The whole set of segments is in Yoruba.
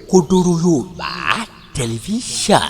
Kodoro Yorùbá tẹlifíṣàn.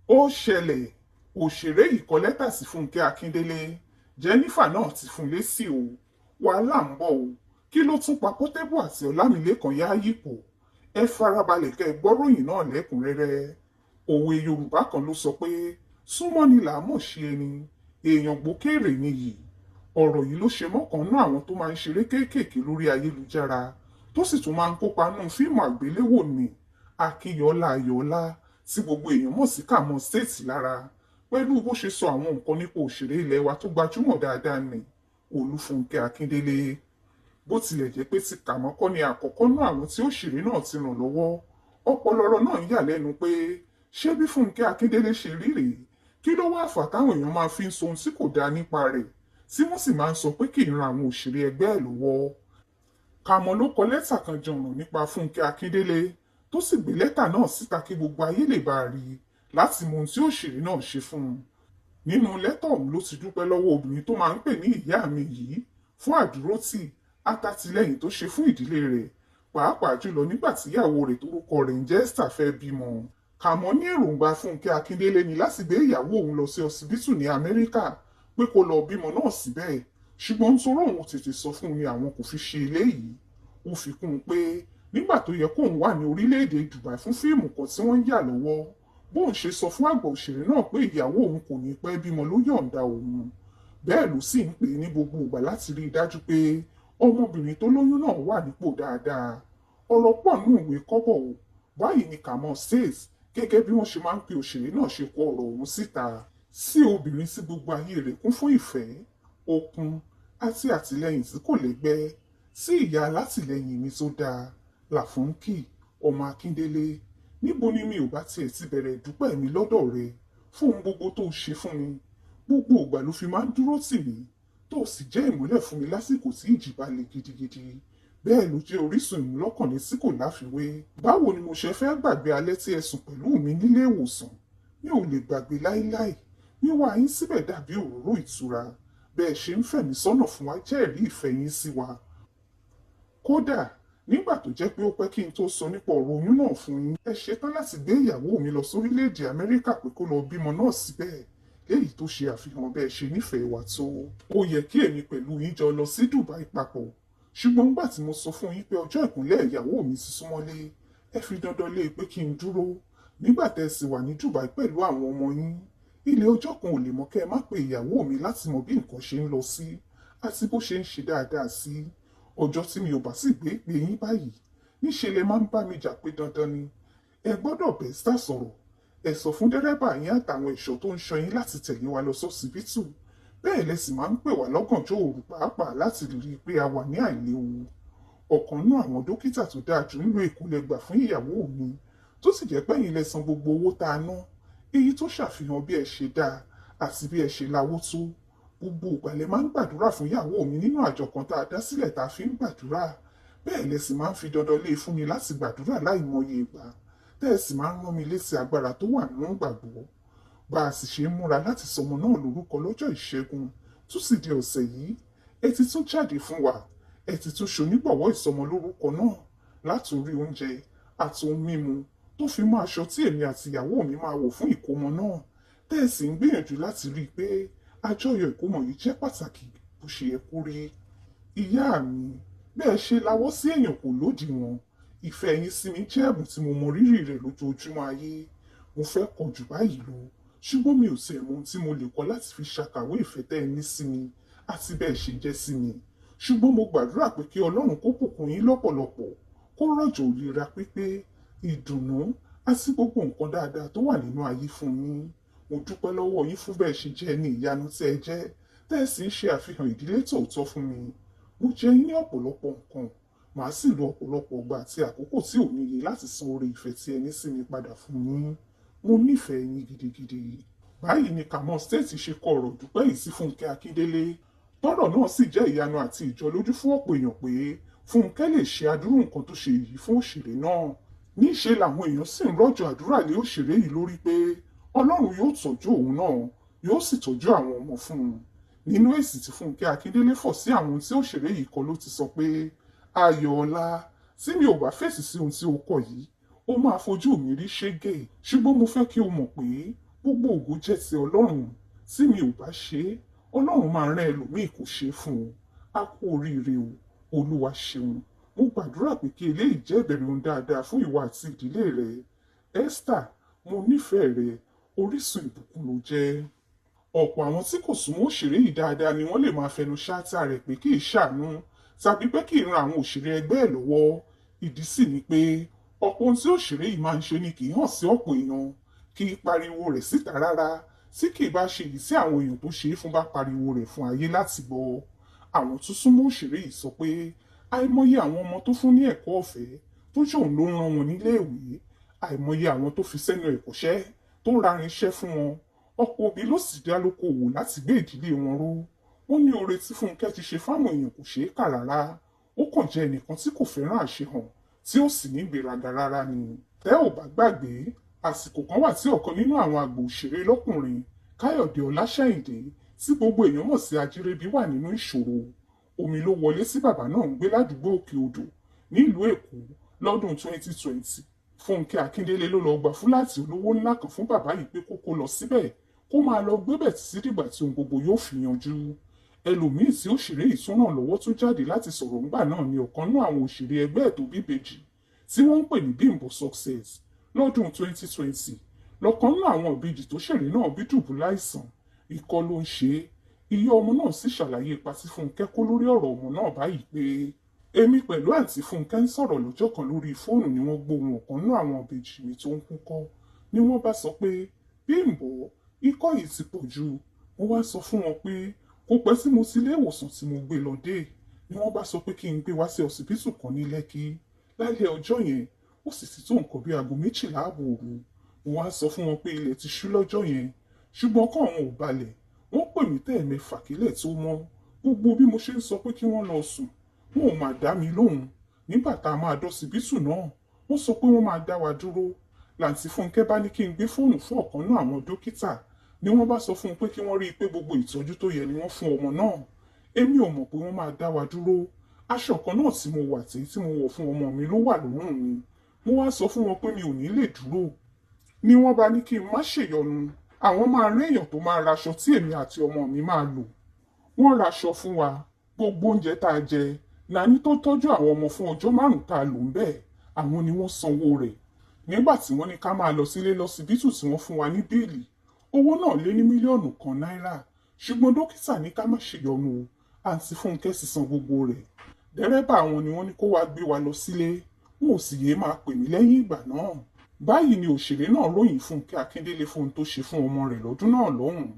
Ó ṣẹlẹ̀, òṣèré yìí kọ lẹ́tà sí Fúnkẹ́ Akíndélé. Jennifer náà ti fún lésì o. Wàhálà ń bọ̀ o. Kí ló tún pa Portable àti Ọlámilékan Yáyípo? Ẹ farabalẹ̀ kẹ́ ẹ gbọ́ròyìn náà lẹ́kùnrẹ́rẹ́. Òwe Yorùbá kan ló sọ pé súnmọ́ni là á mọ̀ ṣe ẹni, èèyàn gbókèrè nìyí. Ọ̀rọ̀ yìí ló ṣe mọ́kànnú àwọn tó máa ń ṣeré kéékèèké lórí ayélujára tó sì tún máa ń kópa nínú fíìmù àgbéléwò ní Akínyọlá Ayọ̀ọ́lá tí gbogbo èèyàn mọ̀ sí Kàmọ́ State lára pẹ̀lú bó ṣe sọ àwọn nǹkan nípa òṣèré ilẹ̀ wa tó gbajúmọ̀ dáadáa ní Olúfúnkẹ́ Akíndélé. Bó tilẹ̀ jẹ́ pé ti Kàmọ́ kọ́ ni àkọ́kọ́ náà àwọn tí òṣèré náà ti ràn lọ́wọ́, ọ̀pọ̀lọpọ̀ náà ń yà lẹ́nu pé ṣé bí Fúnkẹ́ Akíndélé ṣe rí rèé, kí ló wá fà táwọn èèyàn máa fi ń sọ ohun tí kò dáa nípa rẹ̀ tí wọ́n sì máa ń sọ pé kì í ran àwọn òṣèré ẹgbẹ́ ẹ̀ lọ́wọ́. Kàmọ́ ló kọ lẹ́tà kan jọ̀ràn nípa Fúnkẹ́ Akíndélé tó sì gbé lẹ́tà náà síta kí gbogbo ayé lè bá a rí i láti mọ ohun tí òṣèré náà ṣe fún un. Nínú lẹ́tà ọ̀hún ló ti dúpẹ́ lọ́wọ́ obìnrin tó máa ń pè ní ìyá mi yìí fún àdúrótì àtàtìlẹ́yìn tó ṣe fún ìdílé rẹ̀, pàápàá jùlọ nígbà tíyàwó rẹ̀ torúkọ rẹ̀ ń jẹ́ Esther fẹ́ bímọ. Kàmọ́ ní èròǹgbà Fúnkẹ́ Akíndélé ni láti gbé ìyàwó òun lọ sí ọsibítù ní Amẹ́ríkà pé kó lọ bímọ náà síbẹ̀, ṣùgbọ́n nítorí òun tètè sọ fún un ni àwọn kò fi ṣe eléyìí. Ó fi kún un pé nígbà tó yẹ kóun wà ní orílẹ̀-èdè Dubai fún fíìmù kan tí wọ́n ń yà lọ́wọ́, bóun ṣe sọ fún àgbà òṣèré náà pé ìyàwó òun kò ní pẹ́ bímọ ló yọ̀ǹda òun. Bẹ́ẹ̀ ló sì ń pè ní gbogbo ìgbà láti rí i dájú pé ọmọbìnrin tó lóyún náà wà nípò dáadáa. Ọ̀rọ̀ pọ̀ nínú ìwé kọ́bọ̀ o. Báyìí ni Kàmọ́ State gẹ́gẹ́ bí wọ́n ṣe máa ń pe òṣèré náà ṣe kọ ọ̀rọ̀ ọ̀hún síta sí obìnrin tí gbogbo ayé rẹ̀ kún fún ìfẹ́, okun àti àtìlẹ́yìn tí kò lẹ́gbẹ́, sí ìyá alátìlẹ́yìn mi tó dáa, Làfúnkì ọmọ Akíndélé. Níbo ni mi ò bá tiẹ̀ ti bẹ̀rẹ̀ ìdúpẹ́ mi lọ́dọ̀ rẹ fún ohun gbogbo tó ṣe fún mi. Gbogbo ìgbà ló fi máa ń dúró tì mí tó sì jẹ́ ìmọ́lẹ̀ fún mi lásìkò tí ìjì bá le gidigidi. Bẹ́ẹ̀ ló jẹ́ orísun ìmúlọ́kànlé tí kò láfiwé. Báwo ni mo ṣe fẹ́ gbàgbé alẹ́ tí ẹ sùn pẹ̀lú mi nílé ìwòsàn? Mi ò lè gbàgbé láíláì. Wíwá yín síbẹ̀ dàbí òróró ìtura. Bẹ́ẹ̀ ṣe ń fẹ̀mí sọ́nà fún wa jẹ́rìí ìfẹ́ yín sí wa. Kódà nígbà tó jẹ́ pé ó pẹ́ kí n tó sọ nípa ọ̀rọ̀ oyún náà fún yín, ẹ ṣetán láti gbé ìyàwó mi lọ sórílẹ̀-èdè Amẹ́ríkà pé kó lọ bímọ náà síbẹ̀, léyìí tó ṣe àfihàn bẹ́ẹ̀ ṣe nífẹ̀ẹ́ wa tó. Ó yẹ kí èmi pẹ̀lú yín jọ lọ sí Dubai papọ̀, ṣùgbọ́n nígbà tí mo sọ fún yín pé ọjọ́ ìkúnlẹ̀ ìyàwó mi ti súnmọ́lé, ẹ fi dandan lé pé kí n dúró. Nígbà tẹ́ ẹ sì wà ní Dubai pẹ̀lú àwọn ọmọ yín, ilé ọjọ́ kan ò lè mọ̀ kẹ́ ẹ má pe ìyàwó mi láti mọ bí nǹkan ṣe ń lọ sí àti bó ṣe ń ṣe dáadáa sí. Ọjọ́ tí mi ò bá sì gbé pé yín báyìí, níṣe lẹ máa ń bá mi jà pé dandan ni ẹ gbọ́dọ̀ bẹ̀ Esther sọ̀rọ̀. Ẹ sọ fún dẹ́rẹ́bà yín àtàwọn ẹ̀ṣọ́ tó ń ṣọ́ yín láti tẹ̀lé wa lọ sọ́sibítù. Bẹ́ẹ̀ lẹ sì máa ń pè wá lọ́gànjọ́ òru pàápàá láti rí i pé a wà ní àìléwu. Ọ̀kan náà àwọn dókítà tó dáa jù nílùú Èkó lẹ gbà fún ìyàwó mi, tó sì jẹ́ pẹ́yìn lẹ san gbogbo owó tá a ná, èyí tó ṣàfihàn bí ẹ ṣe dáa àti bí ẹ ṣe lawó tó. Gbogbo ìgbà lẹ máa ń gbàdúrà fún ìyàwó mi nínú àjọ kan tá a dá sílẹ̀ tá a fi ń gbàdúrà. Bẹ́ẹ̀ lẹ sì máa ń fi dandan lé fún mi láti gbàdúrà láìmọye ìgbà. Bẹ́ẹ̀ sì máa ń rán mi létí agbára tó wà nínú ìgbàgbọ́. Bá a sì ṣe ń múra láti sọmọ náà lórúkọ lọ́jọ́ ìṣẹ́gun túsìdẹ̀ẹ́ ọ̀sẹ̀ yìí, ẹ ti tún jáde fún wa. Ẹ ti tún ṣonígbọ̀wọ́ ìsọmọ lórúkọ náà látòrí oúnjẹ àti ohun mímu tó fi mọ́ aṣọ tí èmi àti ìyàwó mi máa wọ̀ fún ìkómọ náà. Bẹ́ẹ̀ sì ń gbìyànjú láti rí i pé àjọyọ̀ ìkómọ yìí jẹ́ pàtàkì bó ṣe yẹ kó rí. Ìyá mi, bẹ́ẹ̀ ṣe lawọ́ sí èèyàn kò lódiwọ̀n. Ìfẹ́ yín sí mi jẹ́ ẹ̀bùn tí mo mọ rírì rẹ̀ lójoojúmọ́ ayé. Mo fẹ́ kọ jù báyìí lọ, ṣùgbọ́n mi ò tiẹ̀ mọ ohun tí mo lè kọ láti fi ṣàkàwé ìfẹ́ tẹ́ ẹ ní sí mi àti bẹ́ẹ̀ ṣe jẹ́ sí mi. Ṣùgbọ́n mo gbàdúrà pé kí Ọlọ́run kó bùkún yín lọ́pọ̀lọpọ̀, kó rọ̀jò ìlera pípé, ìdùnnú àti gbogbo nǹkan dáadáa tó wà nínú ayé fún yín. Mo dúpẹ́ lọ́wọ́ yín fún bẹ́ẹ̀ ṣe jẹ́ ní ìyanu tẹ́ ẹ jẹ́, tẹ́ ẹ sì ń ṣe àfihàn ìdílé tòótọ́ fún mi. Mo jẹ yín ní ọ̀pọ̀lọpọ̀ nǹkan, màá sì lo ọ̀pọ̀lọpọ̀ ọgbà àti àkókò tí ò níye láti san oore ìfẹ́ tí ẹ ní sí mi padà fún yín. Mo nífẹ̀ẹ́ yín gidigidi. Báyìí ni Kàmọ́ State ṣe kọ ọ̀rọ̀ ìdúpẹ́ yìí sí Fúnkẹ́ Akíndélé. Tọ́rọ̀ náà sì jẹ́ ìyanu àti ìjọlójú fún ọ̀pọ̀ èèyàn pé Fúnkẹ́ lè ṣe adúrú nǹkan tó ṣe yìí fún òṣèré náà. Níṣe làwọn èèyàn sì ń rọ̀jò àdúrà lé òṣèré yìí lórí pé Ọlọ́run yóò tọ́jú òun náà, yóò sì tọ́jú àwọn ọmọ fún un. Nínú èsì tí Fúnkẹ́ Akíndélé fọ̀ sí àwọn tí òṣèré yìí kọ ló ti sọ pé Ayọ̀ọ́lá, tí mi ò bá fèsì sí ohun tí o kọ yìí ó máa fojú mi rí ṣégè, ṣùgbọ́n mo fẹ́ kí o mọ̀ pé gbogbo ògo jẹ́ ti Ọlọ́run. Tí mi ò bá ṣe é, Ọlọ́run máa rán ẹlòmíì kó ṣe é fún un. A kú oríire o, Olúwa ṣeun. Mo gbàdúrà pé kí eléyìí jẹ́ ìbẹ̀rẹ̀ ohun dáadáa fún ìwọ àti ìdílé rẹ. Esther, mo nífẹ̀ẹ́ rẹ, orísun ìbùkún ló jẹ́. Ọ̀pọ̀ àwọn tí kò súnmọ́ òṣèré yìí dáadáa ni wọ́n lè máa fẹnu ṣáátá rẹ̀ pé kì í ṣàánú tàbí pé kì í ran àwọn òṣèré ẹgbẹ́ ẹ̀ lọ́wọ́. Ìdí sì ni pé ọ̀pọ̀ ohun tí òṣèré yìí máa ń ṣe ni kì í hàn sí ọ̀pọ̀ èèyàn, kì í pariwo rẹ̀ síta rárá, tí kì í bá ṣe èyí tí àwọn èèyàn tó ṣe é fún bá pariwo rẹ̀ fún ayé láti gbọ́. Àwọn tó súnmọ́ òṣèré yìí sọ pé àìmọye àwọn ọmọ tó fún ní ẹ̀kọ́ ọ̀fẹ́ tó ṣòun ló ń rán wọn níléèwé, àìmọye àwọn tó fi sẹ́nu ẹ̀kọ́ṣẹ́ tó ń rarin iṣẹ́ fún wọn. Ọ̀pọ̀ òbí ló sì dá lókòwò láti gbé ìdílé wọn ró. Wọ́n ní oore tí Fúnkẹ́ ti ṣe fáwọn èèyàn kò ṣeé kà rárá. Ó kàn jẹ́ ẹnìkan tí kò fẹ́ràn àṣehàn, tí ó sì ní ìgbéraga rárá ni. Tẹ́ ò bá gbàgbé, àsìkò kan wà tí ọ̀kan nínú àwọn àgbò òṣèré lọ́kùnrin, Káyọ̀dé Ọláṣẹ́yìndé, tí gbogbo èèyàn mọ̀ sí Ajírébi, wà nínú ìṣòro. Omi ló wọlé sí bàbá náà ń gbé ládùúgbò Òkè Odò nílùú Èkó lọ́dún 2020. Fúnkẹ́ Akíndélé ló lọ gba fúláàtì olówó ńlá kan fún bàbá yìí pé kó lọ síbẹ̀, kó máa lọ gbébẹ̀ títí dìgbà tí ohun gbogbo yóò fi yanjú. Ẹlòmíì tí òṣèré yìí tún ràn lọ́wọ́ tó jáde láti sọ̀rọ̀ ńgbà náà ni ọ̀kan náà àwọn òṣèré ẹgbẹ́ ẹ̀ tó bí ìbejì tí wọ́n ń pè ní Bimbo Success. Lọ́dún 2020 lọ́kan náà àwọn ìbejì tó ṣèré náà bí dùbúlẹ̀ àìsàn, ikọ́ ló ń ṣe é. Ìyá ọmọ náà sì ṣàlàyé ipa tí Fúnkẹ́ kó lórí ọ̀rọ̀ ọmọ náà báyìí pé èmi pẹ̀lú àǹtí Fúnkẹ́ ń sọ̀rọ̀ lọ́jọ́ kan lórí fóònù ni wọ́n gbóhùn ọ̀kan náà àwọn ìbejì mi tó ń kúkọ́, ni wọ́n bá sọ pé Bímbọ́, ikọ́ yìí ti pọ̀ jù. Mo wá sọ fún wọn pé kò pẹ́ tí mo ti ilé ìwòsàn tí mo gbé lọ dé, ni wọ́n bá sọ pé kí n gbé wá sí ọsibítù kan ní Lẹ́kì. Lálẹ́ ọjọ́ yẹn ó sì ti tó nǹkan bí aago 12 òru. Mo wá sọ fún wọn pé ilẹ̀ ti ṣú lọ́jọ́ yẹn, ṣùgbọ́n kọ́ àwọn ò balẹ̀. Wọ́n pè mí tẹ́ẹ̀mẹ́fà kílẹ̀ tó mọ́. Gbogbo bí mo ṣe ń sọ pé kí wọ́n lọ sùn, wọn ò máa dá mi lóhùn. Nígbà tá a máa dọ́sibítù náà, wọ́n sọ pé wọ́n máa dá wa dúró. Làǹtí Fúnkẹ́ bá ní kí n gbé fóònù fún ọ̀kan náà àwọn dókítà, ni wọ́n bá sọ fún un pé kí wọ́n rí i pé gbogbo ìtọ́jú tó yẹ ni wọ́n fún ọmọ náà. Èmi ò mọ̀ pé wọ́n máa dá wa dúró. Aṣọ kan náà tí mo wà tí mo wọ̀ fún ọmọ mi ló wà lọ́rùn mi. Mo wá sọ fún wọn pé mi ò ní lè dúró. Ni wọ́n bá ní kí n má ṣèyọnu, àwọn máa rán èèyàn tó máa raṣọ tí èmi àti ọmọ mi máa lò. Wọ́n raṣọ fún wa, gbogbo oúnjẹ tá a jẹ, Nání tó tọ́jú àwọn ọmọ fún ọjọ́ 5 tá a lò ń bẹ̀, àwọn ni wọ́n sanwó rẹ̀. Nígbà tí wọ́n ní ká máa lọ sílé lọsibítù tí wọ́n fún wa ní bẹ́ẹ̀lì, owó náà lé ní mílíọ̀nù kan náírà, ṣùgbọ́n dókítà ní ká má ṣèyọnu o, àǹtí Fúnkẹ́ sì san gbogbo rẹ̀. Dẹ́rẹ́bà àwọn ni wọ́n ní kó wá gbé wa lọ sílé, wọn ò sì yéé máa pè mí lẹ́yìn ìgbà náà. Báyìí ni òṣèré náà ròyìn Fúnkẹ́ Akíndélé fún ohun tó ṣe fún ọmọ rẹ̀ lọ́dún náà lọ́hùn-ún.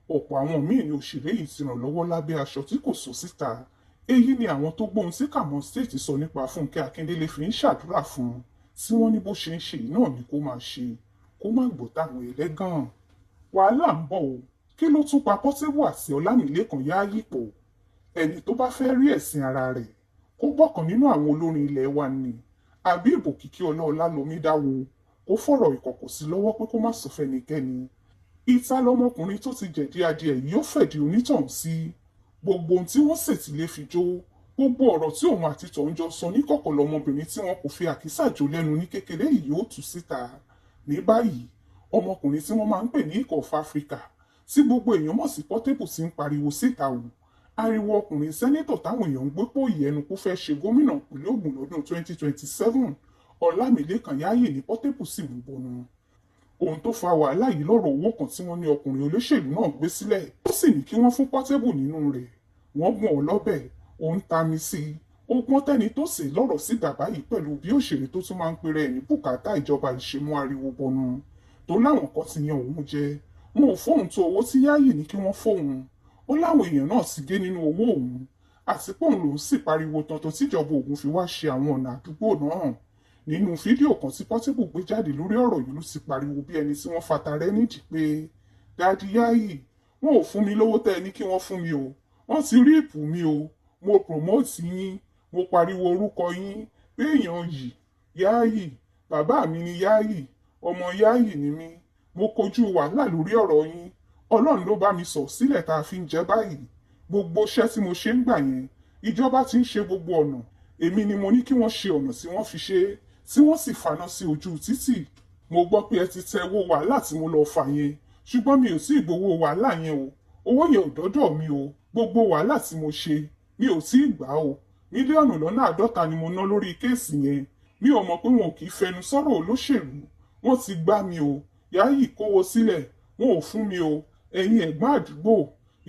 Ọ̀pọ̀ àwọn míì ni òṣèré yìí ti ràn lọ́wọ́ lábẹ́ aṣọ tí kò sọ síta. Èyí ni àwọn tó gbóhun tí Kàmọ́ State sọ nípa Fúnkẹ́ Akíndélé fi ń ṣàdúrà fún un, tí wọ́n ní bó ṣe ń ṣe yìí náà ni kó máa ṣe, kó má gbọ́ táwọn ẹlẹ́gàn. Wàhálà ń bọ̀ o, kí ló tún pa Portable àti Ọlámìlékan Yáàyì pọ̀? Ẹni tó bá fẹ́ rí ẹ̀sìn ara rẹ̀ kó gbọ́kàn nínú àwọn olórin ilẹ̀ wa ni, àbí Ìbòkìkí Ọláọlálomi dáwó, kó fọ̀rọ̀ ìkọ̀kọ̀ sí lọ́wọ́ pé kó má sọ fẹ́nikẹ́ni. Ìta lọmọkùnrin tó ti jẹ̀dí adìẹ yìí yóò fẹ̀dí onítọ̀hún sí. Gbogbo ohun tí wọ́n ṣètì lè fi jó, gbogbo ọ̀rọ̀ tí òun àti tọ̀hún jọ sọ níkọ̀kọ̀ lọmọbìnrin tí wọn kò fi àkísà jó lẹ́nu ní kékeré yìí yóò tú síta. Ní báyìí, ọmọkùnrin tí wọ́n máa ń pè ní Ikọ̀ of Africa, tí gbogbo èèyàn mọ̀ sí Portable, ti ń pariwo síta o. Ariwo ọkùnrin sẹ́nétọ̀ táwọn èèyàn ń gbé pòyì ẹnu kó fẹ́ ṣe gómìnà ìpínlẹ̀ Ògùn lọ́dún 2027, Ọlámìlékan Yáàyì ní Portable sì mú bọnu. Ohun tó fa wàhálà yìí lọ́rọ̀ owó kan tí wọ́n ní ọkùnrin olóṣèlú náà gbé sílẹ̀, ó sì ní kí wọ́n fún Portable nínú rẹ̀. Wọ́n gún ọ lọ́bẹ̀, ó ń ta mi sí i. Ó gbọ́n tẹ́ni tó sì lọ́rọ̀ sí bàbá yìí pẹ̀lú bí òṣèré tó tún máa ń pèrè ẹ̀yìn bùkátà ìjọba ìṣemú ariwo bọnu. Tó láwọn kan ti yan òun jẹ, wọn ò fóun tó owó tí Yáàyì ní kí wọ́n fóun. Ó láwọn èèyàn náà sì gé nínú owó òun, àti pé òun lòún sì pariwo tantan tíjọba Ògùn fi wá ṣe àwọn ọ̀nà àdúgbò náà. Nínú fídíò kan tí Portable gbé jáde lórí ọ̀rọ̀ yìí ló sì pariwo bí ẹni tí wọ́n fata rẹ́ nídìí pé Daddy Yáàyì, wọn ò fún mi lówó tẹ́ ẹ ní kí wọ́n fún mi o, wọ́n ti rí ìpù mi o, mo promote yín, mo pariwo orúkọ yín pé èèyàn yìí Yáàyì, bàbá mi ni Yáàyì, ọmọ Yáàyì ni mí, mo kojú wàhálà lórí ọ̀rọ̀ yín, Ọlọ́run ló bá mi sọ̀ sílẹ̀ tá a fi ń jẹ báyìí. Gbogbo iṣẹ́ tí mo ṣe ń gbà yẹn, ìjọba ti ń ṣe gbogbo ọ̀nà. Èmi ni mo ní kí wọ́n ṣe ọ̀nà tí wọ́n fi ṣe é, tí wọ́n sì faná sí ojú títì. Mo gbọ́ pé ẹ ti tẹ owó wàhálà tí mo lọ fà yẹn, ṣùgbọ́n mi ò tí ì gbowó wàhálà yẹn o. Owó yẹn ò dọ́dọ̀ mi o. Gbogbo wàhálà tí mo ṣe, mi ò tí ì gbà o. Mílíọ̀nù lọ́nà 50 ni mo ná lórí kéèsì yẹn. Mi ò mọ̀ pé wọn ò kì í fẹnu sọ̀rọ̀ olóṣèlú. Wọ́n ti gbá mi o. Yáyì kówó sílẹ̀, wọn ò fún mi o. Ẹ̀yin ẹ̀gbọ́n àdúgbò,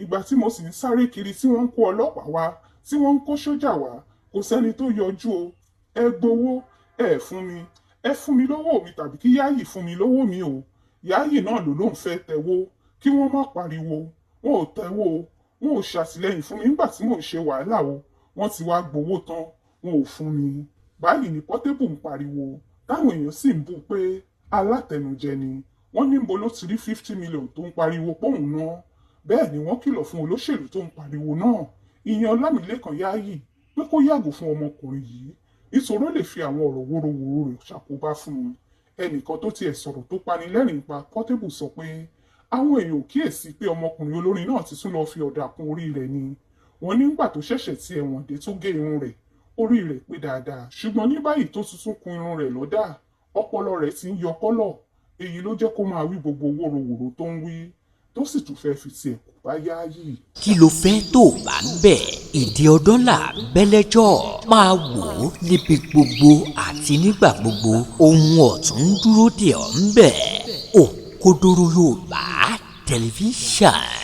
ìgbà tí mo sì ń sáré kiri tí wọ́n ń kó ọlọ́pàá wá, tí wọ́n ń kó sójà wá, kò sẹ́ni tó yọjú o. Ẹ gbowó, ẹ fún mi. Ẹ fún mi lówó mi tàbí kí Yáyì fún mi lówó mi o. Yáyì náà ló ń fẹ́ tẹ̀wó, kí wọ́n má pariwo. Wọn ò tẹ̀wó o. Wọn ò ṣàtìlẹ́yìn fún mi nígbà tí mò ń ṣe wàhálà o. Wọ́n ti wá gbowó tán, wọn ò fún mi. Báyìí ni Portable ń pariwo, táwọn èèyàn sì ń bú pé alátẹnujẹ ni. Wọ́n ní níbo ló ti rí 50 million tó ń pariwo póun náà. Bẹ́ẹ̀ ni wọ́n kìlọ̀ fún olóṣèlú tó ń pariwo náà, ìyẹn Ọlámilékan Yáyì, pé kó yàgò fún ọmọkùnrin yìí nítorí ó lè fi àwọn ọ̀rọ̀ wórówóró rẹ̀ ṣàkóbá fún un. Ẹnìkan tó tiẹ̀ sọ̀rọ̀ tó pani lẹ́rìn pa Portable sọ pé àwọn èèyàn ò kíyèsí pé ọmọkùnrin olórin náà ti tún lọ fi ọ̀dà kún orí rẹ̀ ni. Wọ́n nígbà tó ṣẹ̀ṣẹ̀ ti ẹ̀wọ̀n dé tó gé irun rẹ̀, orí rẹ̀ pé dáadáa, ṣùgbọ́n ní báyìí tó tuntun kun irun rẹ̀ lọ́dà, ọpọlọ rẹ̀ ti ń yọ kọ́lọ̀. Èyí ló jẹ́ kó máa wí gbogbo wórówóró tó ń wí, tó sì tún fẹ́ fi tiẹ̀ kó bá Yáyì. Kí ló fẹ́ tó bá ń bẹ̀? Ìdí ọdún là bẹ́lẹ́jọ́ máa wò ó níbi gbogbo àti nígbà gbogbo. Ohun ọ̀tún dúró dè ọ́ ń bẹ̀. Òkodoro Yorùbá Tẹlifíṣàn.